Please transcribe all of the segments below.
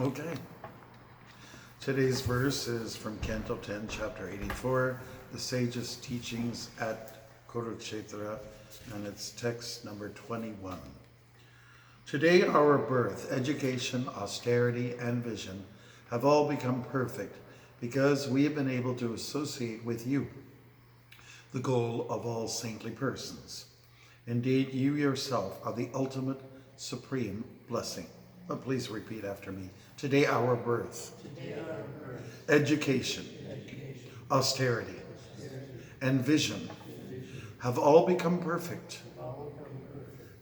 Okay. Today's verse is from Canto 10, chapter 84, the sage's teachings at Kurukshetra, and it's text number 21. Today our birth, education, austerity, and vision have all become perfect because we have been able to associate with you, the goal of all saintly persons. Indeed, you yourself are the ultimate supreme blessing. But please repeat after me. Today our birth, education, austerity, and vision have all become perfect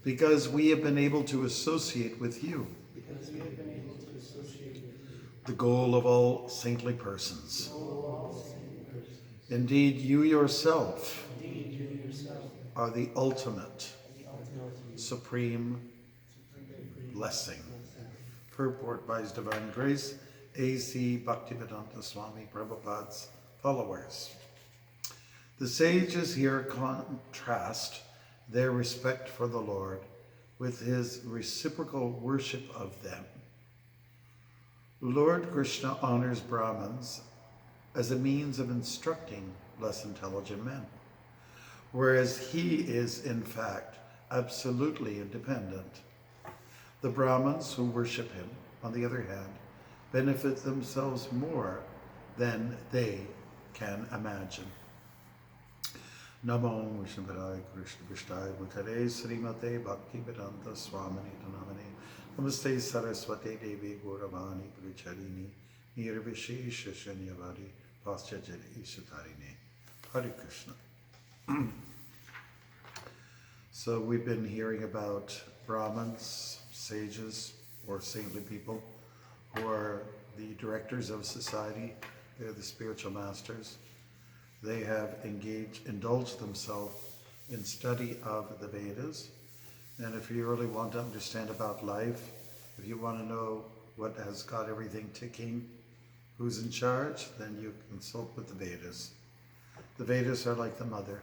because we have been able to associate with you, the goal of all saintly persons. Indeed, you yourself are the ultimate supreme blessing. Purport by His Divine Grace, A.C. Bhaktivedanta Swami Prabhupada's followers. The sages here contrast their respect for the Lord with his reciprocal worship of them. Lord Krishna honors Brahmins as a means of instructing less intelligent men, whereas he is, in fact, absolutely independent. The Brahmins who worship him, on the other hand, benefit themselves more than they can imagine. Namo Vishnupadaya Krishna Vishtaya Bhutare Srimate Bhaktivedanta Swami Namane Namaste Saraswati Devi Gauravani Pracharini Nirvishesha Shanyavadi Paschajari Ishatarine. Hare Krishna. So we've been hearing about Brahmins, sages, or saintly people who are the directors of society. They're the spiritual masters. They have indulged themselves in study of the Vedas. And if you really want to understand about life, if you want to know what has got everything ticking, who's in charge, then you consult with the Vedas. The Vedas are like the mother.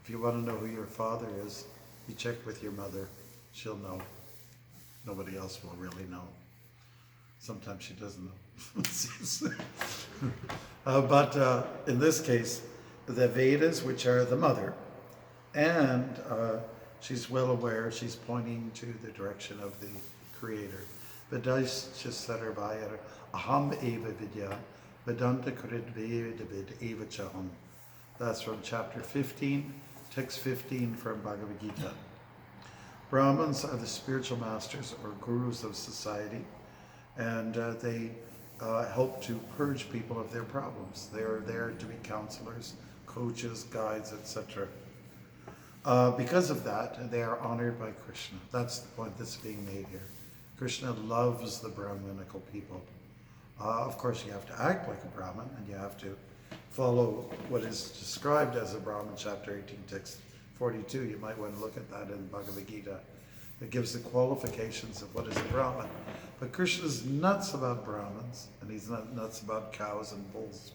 If you want to know who your father is, you check with your mother. She'll know. Nobody else will really know. Sometimes she doesn't know. But in this case, the Vedas, which are the mother, and she's well aware, she's pointing to the direction of the Creator. Vedaischa sarvayar aham eva vidya vedanta kridvedavid eva chaham. That's from chapter 15, text 15 from Bhagavad Gita. Brahmins are the spiritual masters or gurus of society, and they help to purge people of their problems. They are there to be counselors, coaches, guides, etc. Because of that, they are honored by Krishna. That's the point that's being made here. Krishna loves the Brahminical people. Of course, you have to act like a Brahmin, and you have to follow what is described as a Brahmin, chapter 18, text 42. You might want to look at that in Bhagavad Gita. It gives the qualifications of what is a Brahmin. But Krishna's nuts about Brahmins, and he's not nuts about cows and bulls.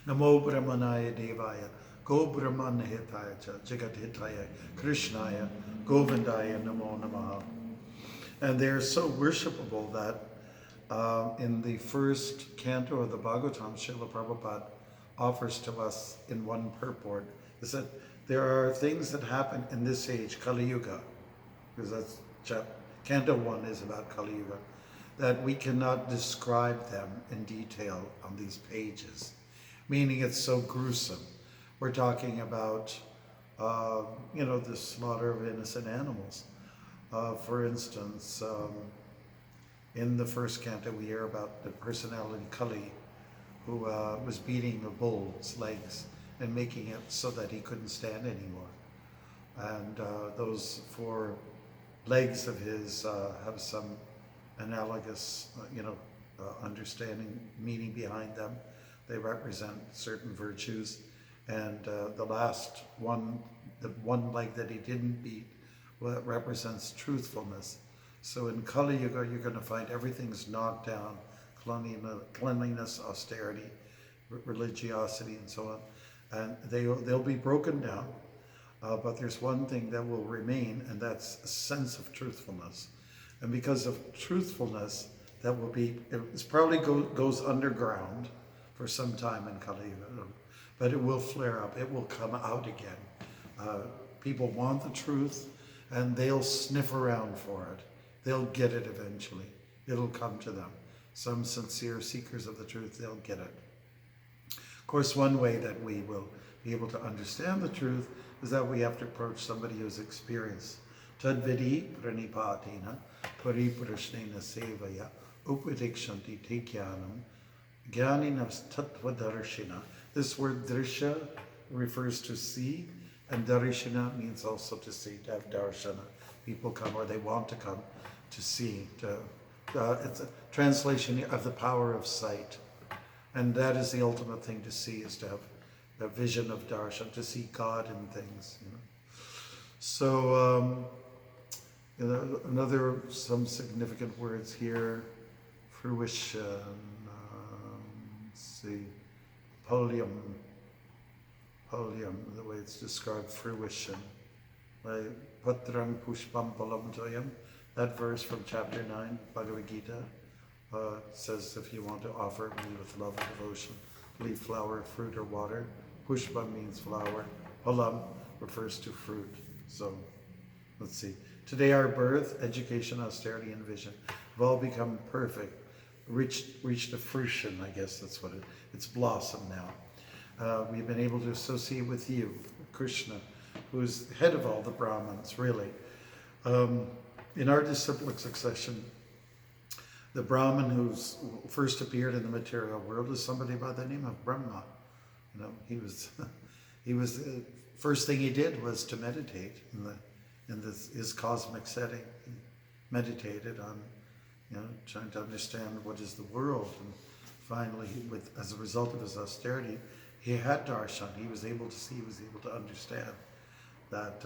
Namo Brahmanaya Devaya, Go Brahman Hitaya Cha, Jagat Hitaya, Krishnaya, Govindaya Namo Namaha. And they're so worshipable that in the first canto of the Bhagavatam, Srila Prabhupada offers to us in one purport, is that there are things that happen in this age, Kali Yuga, because that's Canto 1 is about Kali Yuga, that we cannot describe them in detail on these pages, meaning it's so gruesome. We're talking about, the slaughter of innocent animals. For instance, in the first canto, we hear about the personality Kali, who was beating a bull's legs and making it so that he couldn't stand anymore. And those four legs of his have some analogous, understanding, meaning behind them. They represent certain virtues. And the last one, the one leg that he didn't beat, represents truthfulness. So in Kali Yuga, you're going to find everything's knocked down, cleanliness, austerity, religiosity, and so on. And they'll be broken down. But there's one thing that will remain, and that's a sense of truthfulness. And because of truthfulness, that will be, it's probably goes underground for some time in Kali Yuga, but it will flare up, it will come out again. People want the truth and they'll sniff around for it. They'll get it eventually. It'll come to them. Some sincere seekers of the truth, they'll get it. Of course, one way that we will be able to understand the truth is that we have to approach somebody who's experienced. Tadvidi pranipatina pariprashnena sevaya upadikshanti tekyanam jnaninas tattvadarshina. This word drishya refers to see, and darshana means also to see, to have darshana. People come, or they want to come to see. It's a translation of the power of sight. And that is the ultimate thing to see, is to have a vision of darshan, to see God in things. So, some significant words here. Fruition, let's see, polium, the way it's described, fruition. Patrang pushpam palam toyam. That verse from chapter 9, Bhagavad Gita, says if you want to offer me with love and devotion, leaf, flower, fruit, or water. Pushpa means flower. Palam refers to fruit. So, let's see. Today our birth, education, austerity, and vision have all become perfect, reached a fruition, I guess that's what it's blossomed now. We've been able to associate with you, Krishna, who's the head of all the Brahmins, really. In our disciplic succession, the Brahmin who's first appeared in the material world is somebody by the name of Brahma. He was the first thing he did was to meditate in his cosmic setting. He meditated on, trying to understand what is the world, and finally, as a result of his austerity, he had darshan. He was able to see, he was able to understand that,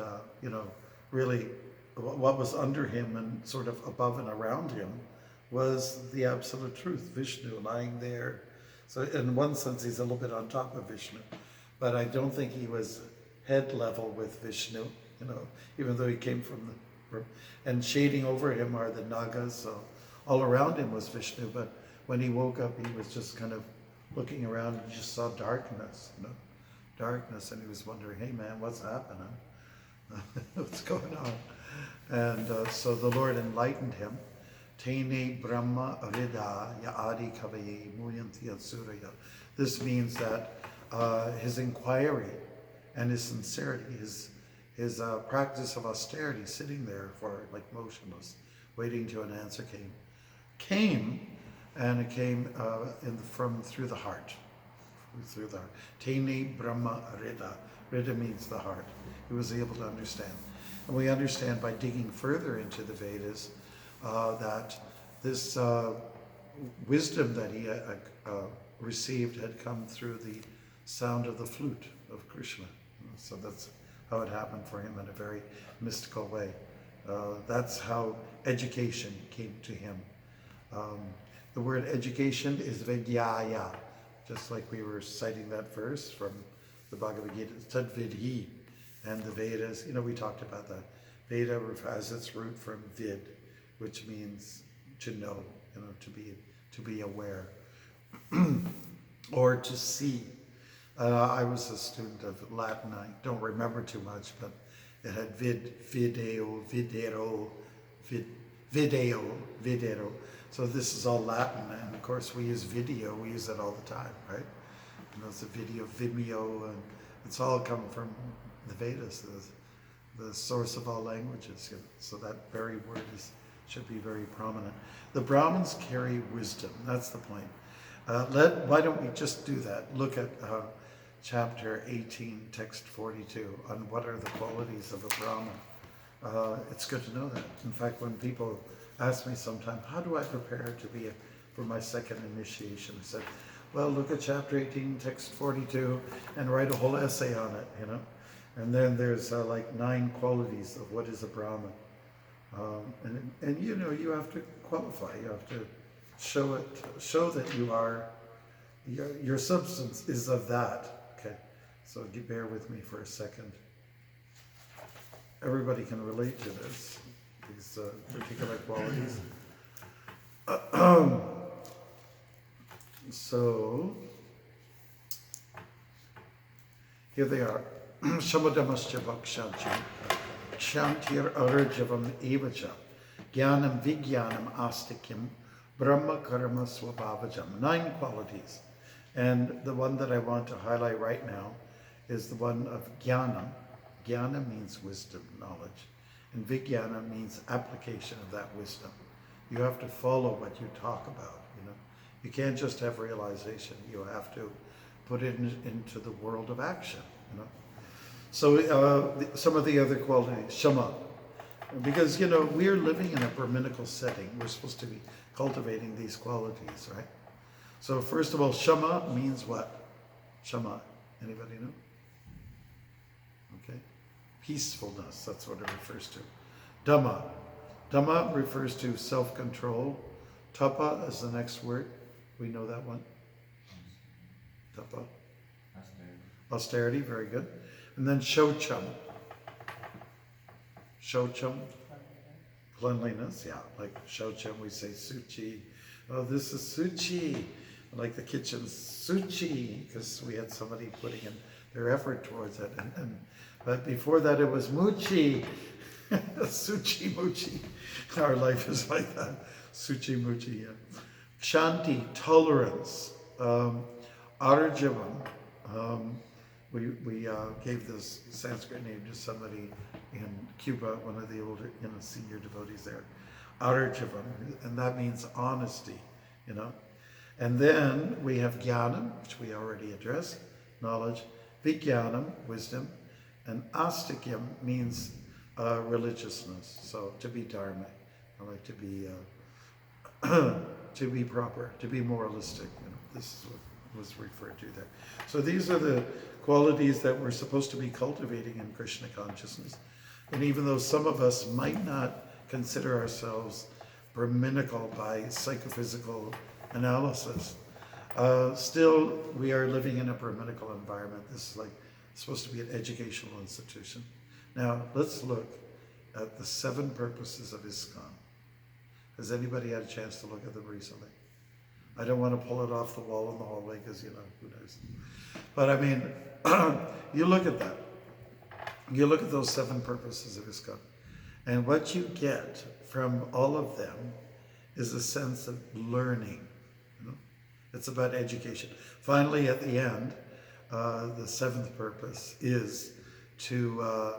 really what was under him and sort of above and around him was the absolute truth, Vishnu lying there. So in one sense, he's a little bit on top of Vishnu, but I don't think he was head level with Vishnu, even though he came from and shading over him are the Nagas, so all around him was Vishnu, but when he woke up, he was just kind of looking around and just saw darkness, darkness, and he was wondering, hey man, what's happening? What's going on? And so the Lord enlightened him. Tene Brahma Arida Yaadi Kavaye Muyanti Surya. This means that his inquiry and his sincerity, his practice of austerity, sitting there for like motionless, waiting till an answer came, and it came through the heart. Through the heart. Tene Brahma Arida. Rida means the heart. He was able to understand. And we understand by digging further into the Vedas that this wisdom that he received had come through the sound of the flute of Krishna. So that's how it happened for him in a very mystical way. That's how education came to him. The word education is vidyaya, just like we were citing that verse from the Bhagavad Gita, Tadvidhi, and the Vedas. We talked about that. Veda has its root from vid, which means to know, to be aware, or to see. I was a student of Latin. I don't remember too much, but it had video. So this is all Latin, and of course we use video. We use it all the time, right? It's a video, Vimeo, and it's all come from the Vedas, the source of all languages. So that very word should be very prominent. The Brahmins carry wisdom. That's the point. Why don't we just do that? Look at chapter 18, text 42, on what are the qualities of a Brahmin. It's good to know that. In fact, when people ask me sometime, how do I prepare for my second initiation? I said, well, look at chapter 18, text 42, and write a whole essay on it, And then there's like 9 qualities of what is a Brahmin. And you have to qualify. You have to show that you are, your substance is of that. Okay, so bear with me for a second. Everybody can relate to this, these particular qualities. So, here they are. Shamadamascha Bhakshanchi, Kshantir Arajavam Evacha, Jnanam Vijnanam Astikyam, Brahma Karma Swabhavajam. 9 qualities. And the one that I want to highlight right now is the one of Jnana. Jnana means wisdom, knowledge. And Vijnana means application of that wisdom. You have to follow what you talk about, you know. You can't just have realization. You have to put it into the world of action, you know. So some of the other qualities, Shama. Because, you know, we're living in a Brahminical setting. We're supposed to be cultivating these qualities, right? So first of all, Shama means what? Shama. Anybody know? Okay. Peacefulness, that's what it refers to. Dhamma. Dhamma refers to self-control. Tapa is the next word. We know that one. Tapa. Austerity, very good. And then Shocham. Shocham. Cleanliness, yeah. Like Shocham, we say Suchi. Oh, this is Suchi. Like the kitchen's Suchi, because we had somebody putting in their effort towards it. But before that, it was Muchi. Suchi Muchi. Our life is like that. Suchi Muchi, yeah. Shanti, tolerance. Arjavam. We gave this Sanskrit name to somebody in Cuba, one of the older, senior devotees there. Arjavam, and that means honesty, you know. And then we have Jnanam, which we already addressed, knowledge. Vijnanam, wisdom. And Astikyam means religiousness, so to be dharmic, like to be proper, to be moralistic. You know, this is what was referred to there. So these are the qualities that we're supposed to be cultivating in Krishna consciousness. And even though some of us might not consider ourselves Brahminical by psychophysical analysis, still we are living in a Brahminical environment. This is like supposed to be an educational institution. Now let's look at the 7 purposes of ISKCON. Has anybody had a chance to look at them recently? I don't want to pull it off the wall in the hallway because, you know, who knows. But I mean, you look at that. You look at those 7 purposes of ISKCON. And what you get from all of them is a sense of learning. You know? It's about education. Finally, at the end, the 7th purpose is to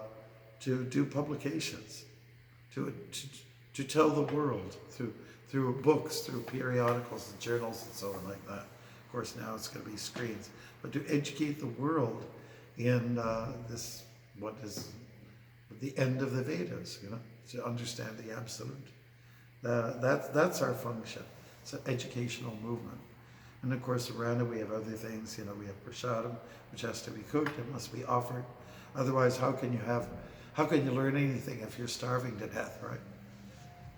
do publications, to tell the world through books, through periodicals and journals and so on like that. Of course, now it's going to be screens, but to educate the world in this, what is the end of the Vedas, you know, to understand the absolute. That's our function. It's an educational movement. And of course, around it we have other things. You know, we have prasadam, which has to be cooked. It must be offered. Otherwise, how can you learn anything if you're starving to death, right?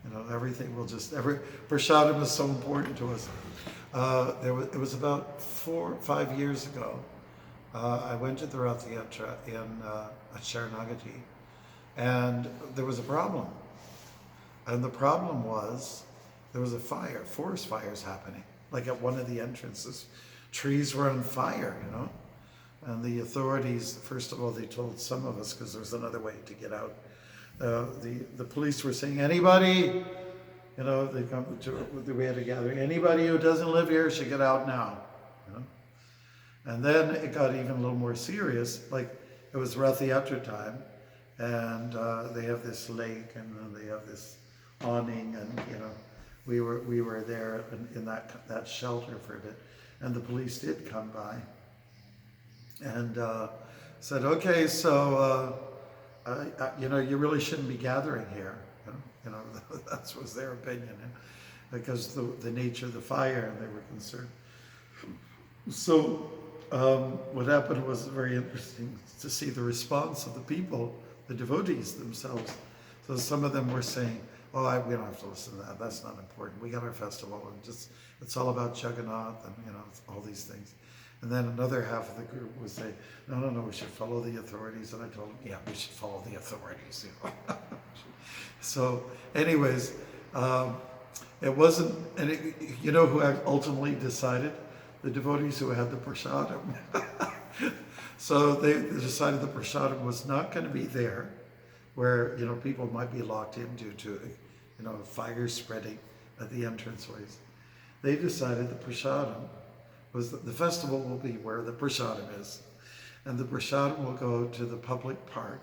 You know, everything will just, prasadam is so important to us. It was about 4 or 5 years ago. I went to the Rath Yatra at Sharanagati, and there was a problem. And the problem was, there was a fire, forest fires happening, like at one of the entrances. Trees were on fire, you know. And the authorities, first of all, they told some of us, because there was another way to get out. The police were saying, anybody, you know, they come to, we had a gathering, anybody who doesn't live here should get out now, you know. And then it got even a little more serious, like it was Rath Yatra time, and they have this lake, and then they have this awning, and you know, we were there in that shelter for a bit, and the police did come by, and said, okay, so you know, you really shouldn't be gathering here. You know, that was their opinion, because the nature of the fire, and they were concerned. So what happened was very interesting to see the response of the people, the devotees themselves. So some of them were saying, oh, we don't have to listen to that. That's not important. We got our festival, and just it's all about Jagannath, and you know, all these things. And then another half of the group would say, no, we should follow the authorities. And I told them, yeah, we should follow the authorities. You know? So anyways, it wasn't, and you know who ultimately decided? the devotees who had the prasadam. So they decided the prasadam was not going to be there, where people might be locked in due to fire spreading at the entranceways. They decided the prasadam was the festival will be where the prasadam is, and the prasadam will go to the public park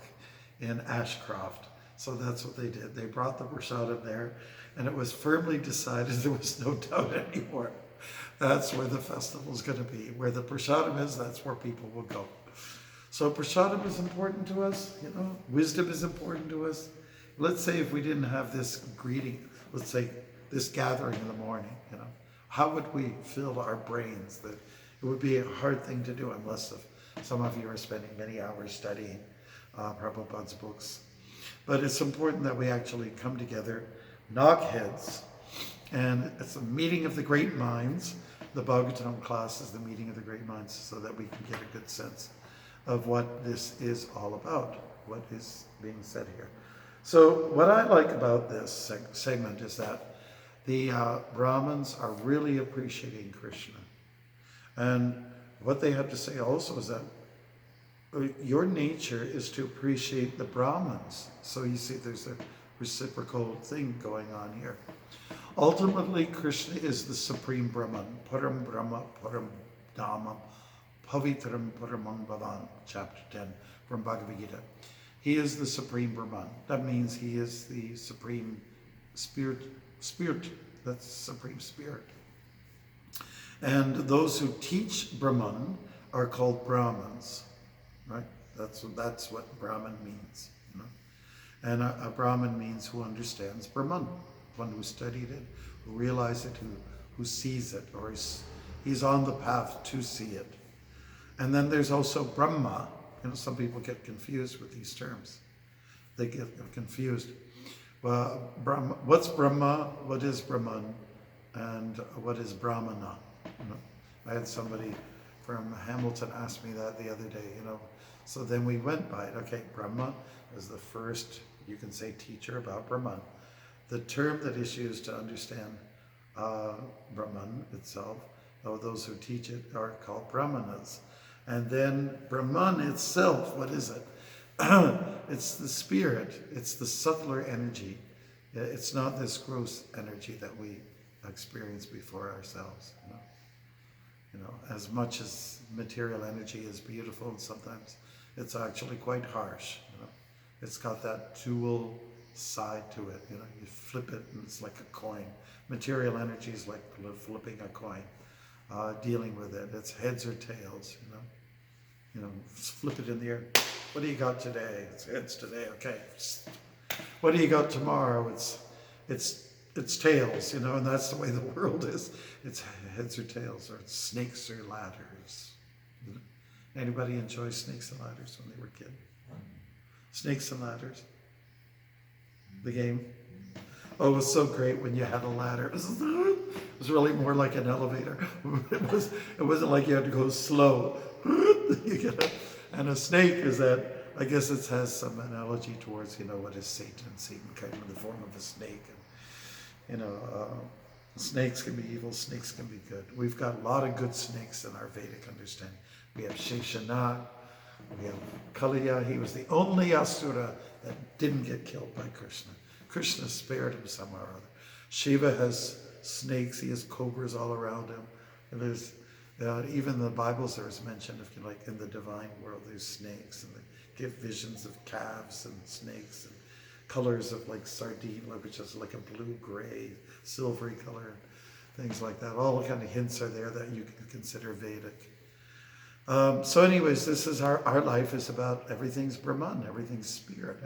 in Ashcroft. So that's what they did. They brought the prasadam there, and it was firmly decided, there was no doubt anymore. That's where the festival is going to be. Where the prasadam is, that's where people will go. So prasadam is important to us, wisdom is important to us. Let's say if we didn't have this greeting, let's say this gathering in the morning, how would we fill our brains? That it would be a hard thing to do unless some of you are spending many hours studying Prabhupada's books. But it's important that we actually come together, knock heads, and it's a meeting of the great minds. The Bhagavatam class is the meeting of the great minds, so that we can get a good sense of what this is all about, what is being said here. So what I like about this segment is that the Brahmins are really appreciating Krishna. And what they have to say also is that your nature is to appreciate the Brahmins. So you see there's a reciprocal thing going on here. Ultimately, Krishna is the supreme Brahman. Param Brahma, Param Dhamma, Pavitram Paramam Bhavan, chapter 10 from Bhagavad Gita. He is the supreme Brahman. That means he is the supreme spirit, that's supreme spirit. And those who teach Brahman are called Brahmins, right? That's what Brahman means. And a Brahmin means who understands Brahman, one who studied it, who realized it, who sees it, or he's on the path to see it. And then there's also Brahma. Some people get confused with these terms. They get confused. Well, what's Brahma? What is Brahman? And what is Brahmana? I had somebody from Hamilton ask me that the other day. So then we went by it. Okay, Brahma is the first, you can say, teacher about Brahman. The term that is used to understand Brahman itself, or those who teach it, are called Brahmanas. And then Brahman itself, what is it? It's the spirit. It's the subtler energy. It's not this gross energy that we experience before ourselves. As much as material energy is beautiful, and sometimes it's actually quite harsh. It's got that dual side to it. You flip it and it's like a coin. Material energy is like flipping a coin, dealing with it. It's heads or tails. Flip it in the air. What do you got today? It's heads today. Okay. What do you got tomorrow? It's tails. And that's the way the world is. It's heads or tails, or it's snakes or ladders. Anybody enjoy snakes and ladders when they were a kid? Snakes and ladders. The game. Oh, it was so great when you had a ladder. It was really more like an elevator. It wasn't like you had to go slow. And a snake is that, I guess it has some analogy towards, what is Satan? Satan kind of in the form of a snake. And, snakes can be evil, snakes can be good. We've got a lot of good snakes in our Vedic understanding. We have Sheshanag, we have Kaliya. He was the only Asura that didn't get killed by Krishna. Krishna spared him somehow or other. Shiva has snakes, he has cobras all around him. And there's, even the Bibles there is mentioned, if you like, in the divine world, there's snakes, and they give visions of calves and snakes and colors of like sardine, which is like a blue, gray, silvery color, things like that. All kind of hints are there that you can consider Vedic. So anyways, this is our life is about everything's Brahman, everything's spirit.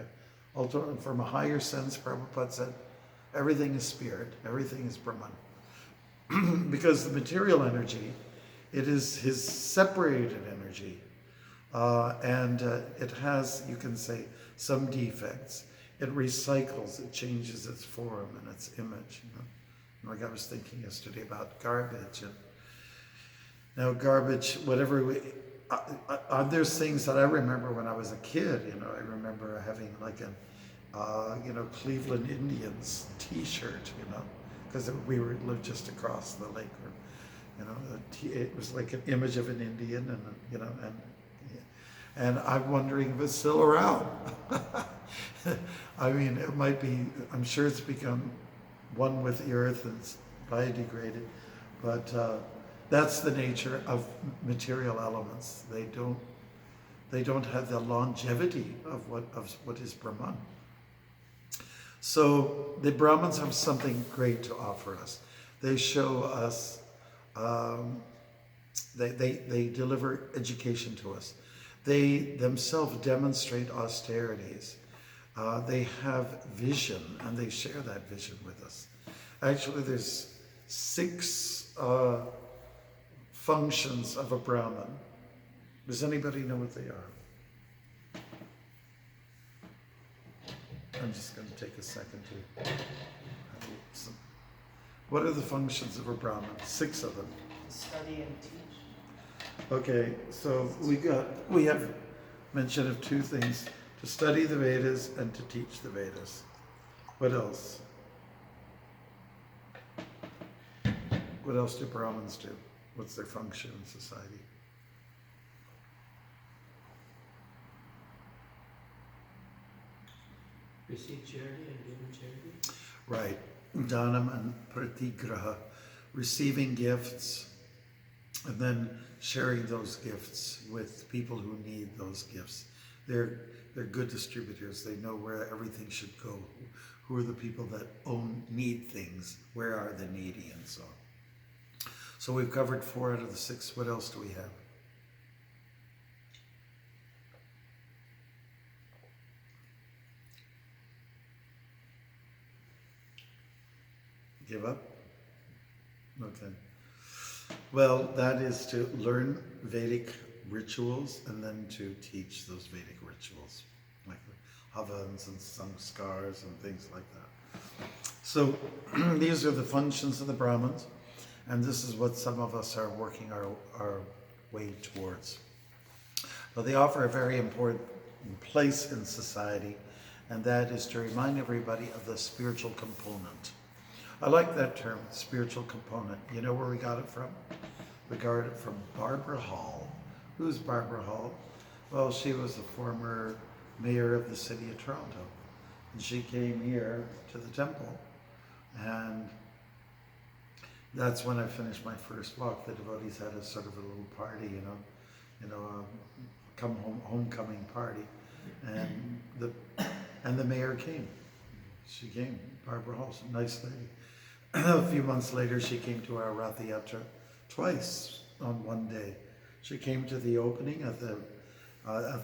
Ultimately, from a higher sense, Prabhupada said, everything is spirit, everything is Brahman. Because the material energy, it is his separated energy. And it has, you can say, some defects. It recycles, it changes its form and its image. Like I was thinking yesterday about garbage. And now garbage, whatever there's things that I remember when I was a kid. I remember having like a Cleveland Indians T-shirt. Because we lived just across the lake. It was like an image of an Indian, and I'm wondering if it's still around. I mean, it might be. I'm sure it's become one with the earth and it's biodegraded, but that's the nature of material elements. They don't have the longevity of what is Brahman. So the Brahmins have something great to offer us. They show us, they deliver education to us. They themselves demonstrate austerities. They have vision, and they share that vision with us. Actually, there's 6 functions of a Brahmin. Does anybody know what they are? I'm just going to take a second to. What are the functions of a Brahmin? 6 of them. Study and teach. Okay, so we have mention of 2 things: to study the Vedas and to teach the Vedas. What else? What else do Brahmins do? What's their function in society? Receive charity and give charity. Right. Dhanam and pratigraha. Receiving gifts and then sharing those gifts with people who need those gifts. They're good distributors. They know where everything should go. Who are the people that need things? Where are the needy, and so on. So we've covered 4 out of the 6. What else do we have? Give up? Okay. Well, that is to learn Vedic rituals and then to teach those Vedic rituals, like havans and samskars and things like that. So these are the functions of the Brahmins, and this is what some of us are working our way towards. But they offer a very important place in society, and that is to remind everybody of the spiritual component. I like that term, spiritual component. You know where we got it from? We got it from Barbara Hall. Who's Barbara Hall? Well, she was the former mayor of the city of Toronto. And she came here to the temple. And that's when I finished my first walk. The devotees had a sort of a little party, homecoming party. And the mayor came. She came, Barbara Hall, a nice lady. A few months later, she came to our Rath Yatra twice on one day. She came to the opening of the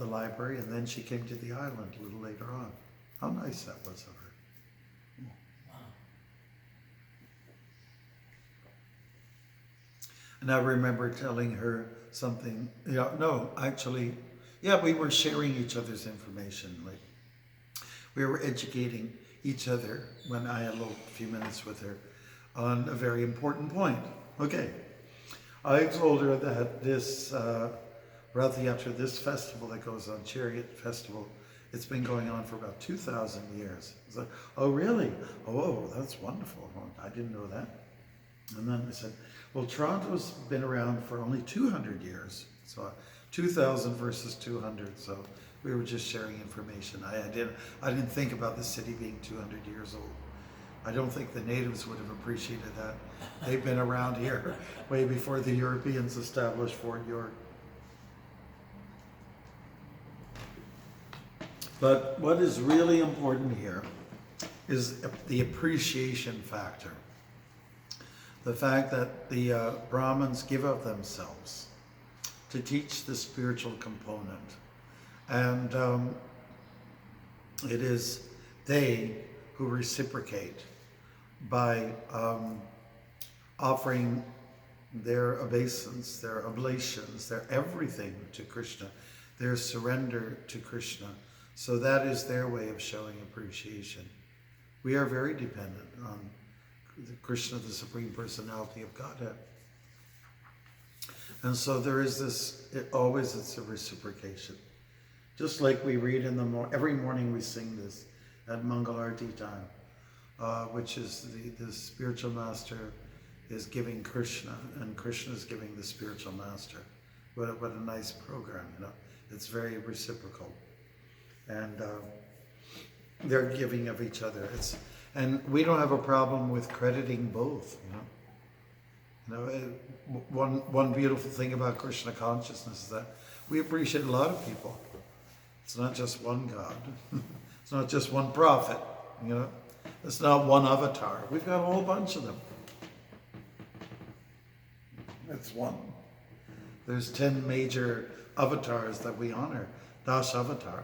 library, and then she came to the island a little later on. How nice that was of her. And I remember telling her something. We were sharing each other's information. Like, we were educating each other when I had a few minutes with her on a very important point. Okay, I told her that this Rath Yatra, this festival that goes on, Chariot Festival, it's been going on for about 2,000 years. I was like, oh really? Oh, that's wonderful. I didn't know that. And then I said, well, Toronto's been around for only 200 years. So 2,000 versus 200. So we were just sharing information. I didn't think about the city being 200 years old. I don't think the natives would have appreciated that. They've been around here way before the Europeans established Fort York. But what is really important here is the appreciation factor. The fact that the Brahmins give of themselves to teach the spiritual component. And it is they who reciprocate by offering their obeisance, their oblations, their everything to Krishna, their surrender to Krishna. So that is their way of showing appreciation. We are very dependent on Krishna, the Supreme Personality of Godhead. And so there is this, it's a reciprocation. Just like we read in the every morning we sing this at Mangalarti time, which is the spiritual master is giving Krishna, and Krishna is giving the spiritual master. What a nice program, you know. It's very reciprocal, and they're giving of each other. And we don't have a problem with crediting both, you know. One beautiful thing about Krishna consciousness is that we appreciate a lot of people. It's not just one God. It's not just one prophet, you know. It's not one avatar. We've got a whole bunch of them. It's one. There's 10 major avatars that we honor. Das Avatar.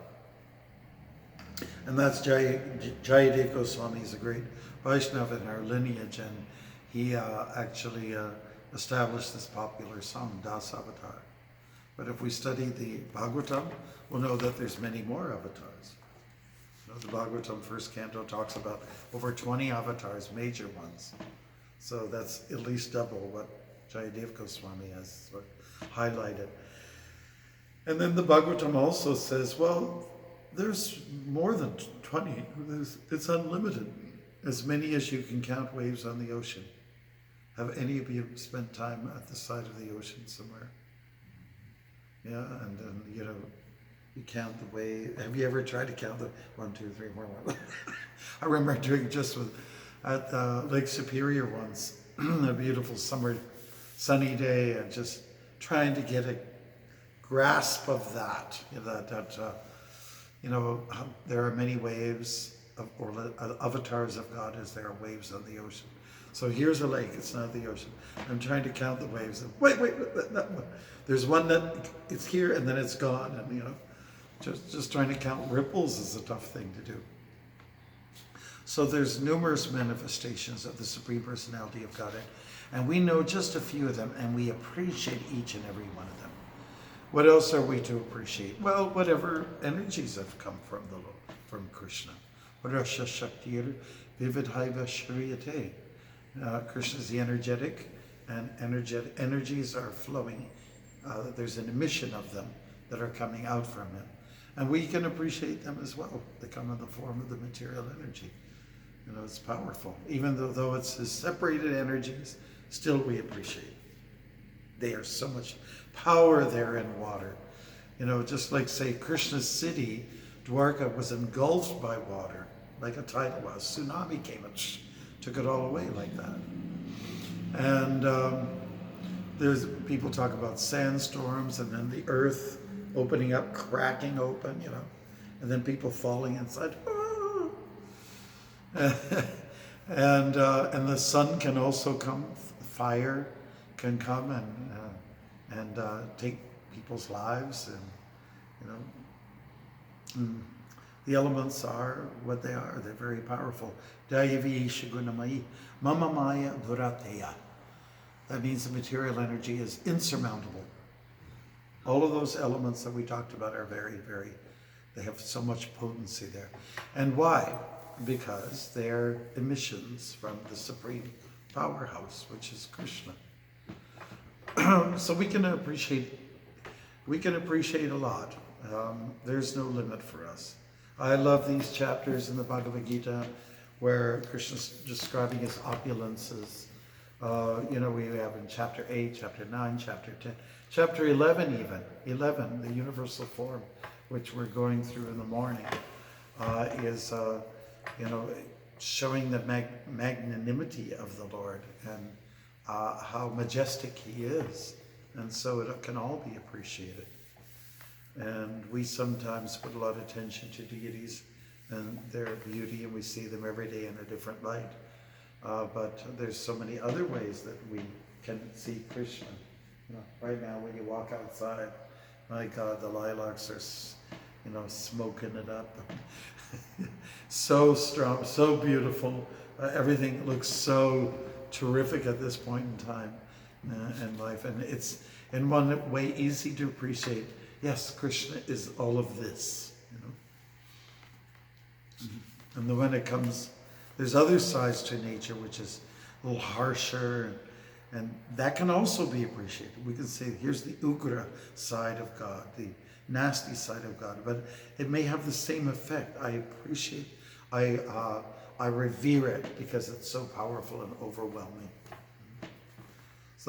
And that's Jayadev Goswami. He's a great Vaishnava in our lineage, and he actually established this popular song, Das Avatar. But if we study the Bhagavatam, we'll know that there's many more avatars. You know, the Bhagavatam first canto talks about over 20 avatars, major ones. So that's at least double what Jayadev Goswami has sort of highlighted. And then the Bhagavatam also says, well, there's more than 20. It's unlimited. As many as you can count waves on the ocean. Have any of you spent time at the side of the ocean somewhere? Yeah, and then, you know, you count the wave. Have you ever tried to count the 1, 2, 3, 4, 1? I remember doing just at Lake Superior once, a beautiful summer sunny day, and just trying to get a grasp of that. There are many waves or avatars of God as there are waves on the ocean. So here's a lake, it's not the ocean. I'm trying to count the waves. Wait, there's one that it's here and then it's gone. And you know, just trying to count ripples is a tough thing to do. So there's numerous manifestations of the Supreme Personality of Godhead. And we know just a few of them, and we appreciate each and every one of them. What else are we to appreciate? Well, whatever energies have come from Krishna. Krishna is the energetic, and energetic energies are flowing. There's an emission of them that are coming out from him. And we can appreciate them as well. They come in the form of the material energy. You know, it's powerful. Even though it's his separated energies, still we appreciate. They are so much power there in water. You know, just like, say, Krishna's city, Dwarka, was engulfed by water, like a tidal wave. Tsunami came and took it all away like that. And there's people talk about sandstorms, and then the earth opening up, cracking open, you know, and then people falling inside. And the sun can also come, fire can come and take people's lives, and you know, the elements are what they are. They're very powerful. Dayavi Shagunamai Mama Maya Durateya. That means the material energy is insurmountable. All of those elements that we talked about are very, very, they have so much potency there. And why? Because they're emissions from the supreme powerhouse, which is Krishna. So we can appreciate a lot. There's no limit for us. I love these chapters in the Bhagavad Gita where Krishna's describing his opulences. You know, we have in chapter 8, chapter 9, chapter 10, chapter 11 even. 11, the universal form, which we're going through in the morning, is, you know, showing the magnanimity of the Lord and how majestic he is. And so it can all be appreciated. And we sometimes put a lot of attention to deities and their beauty, and we see them every day in a different light. But there's so many other ways that we can see Krishna. You know, right now when you walk outside, my God, the lilacs are, you know, smoking it up. So strong, so beautiful. Everything looks so terrific at this point in time in life. And it's in one way easy to appreciate. Yes, Krishna is all of this, you know. And then when it comes, there's other sides to nature which is a little harsher, and that can also be appreciated. We can say, here's the ugra side of God, the nasty side of God, but it may have the same effect. I appreciate, I revere it because it's so powerful and overwhelming.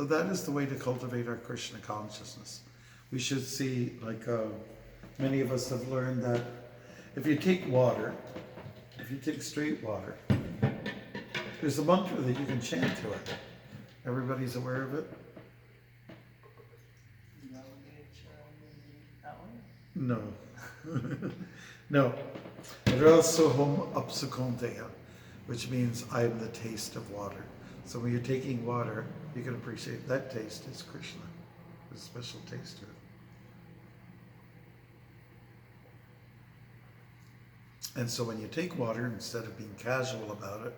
So that is the way to cultivate our Krishna consciousness. We should see, like many of us have learned, that if you take water, if you take straight water, there's a mantra that you can chant to it. Everybody's aware of it? That one? No. No. Rasoham apsukonteya, which means I am the taste of water. So when you're taking water, you can appreciate that taste is Krishna. There's a special taste to it. And so when you take water, instead of being casual about it,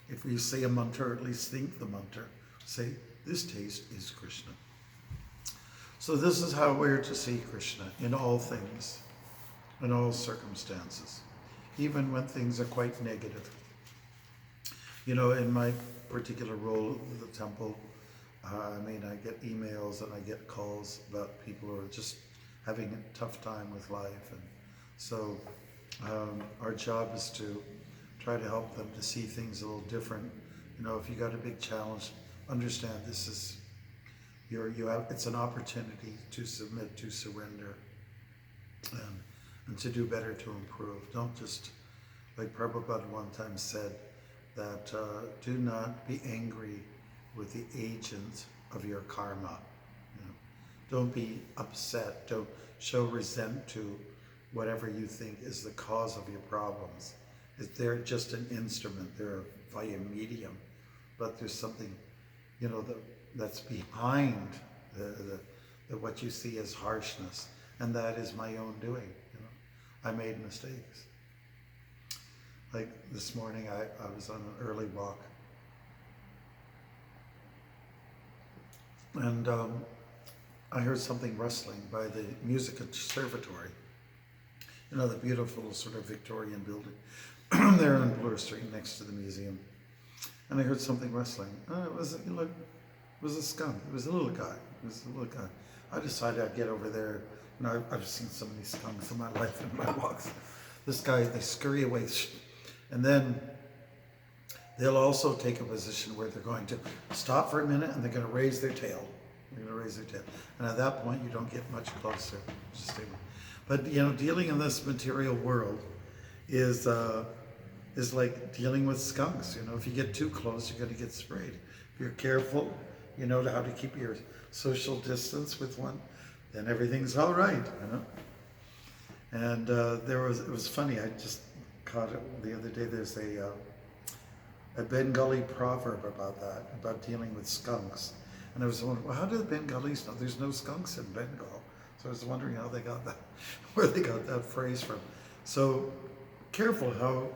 if you say a mantra, or at least think the mantra, say, this taste is Krishna. So this is how we're to see Krishna in all things, in all circumstances, even when things are quite negative. You know, in my particular role at the temple, I get emails and I get calls about people who are just having a tough time with life. And so our job is to try to help them to see things a little different. You know, if you got a big challenge, understand this is it's an opportunity to submit, to surrender, and to do better, to improve. Don't just, like Prabhupada one time said, that do not be angry with the agent of your karma. You know, don't be upset. Don't show resent to whatever you think is the cause of your problems. They're just an instrument. They're via medium, but there's something, you know, that's behind the what you see as harshness, and that is my own doing. You know, I made mistakes. Like this morning, I was on an early walk, and I heard something rustling by the music conservatory. You know, the beautiful sort of Victorian building there on Bloor Street next to the museum. And I heard something rustling. It was a skunk. It was a little guy. I decided I'd get over there. You know, I've seen so many skunks in my life in my walks. This guy, they scurry away. And then they'll also take a position where they're going to stop for a minute and they're going to raise their tail. And at that point, you don't get much closer. Just stay. But, you know, dealing in this material world is like dealing with skunks. You know, if you get too close, you're going to get sprayed. If you're careful, you know how to keep your social distance with one, then everything's all right, you know. And it was funny, I just caught it the other day. There's a Bengali proverb about that, about dealing with skunks. And I was wondering, well, how do the Bengalis know there's no skunks in Bengal? So I was wondering how they got that, where they got that phrase from. So careful how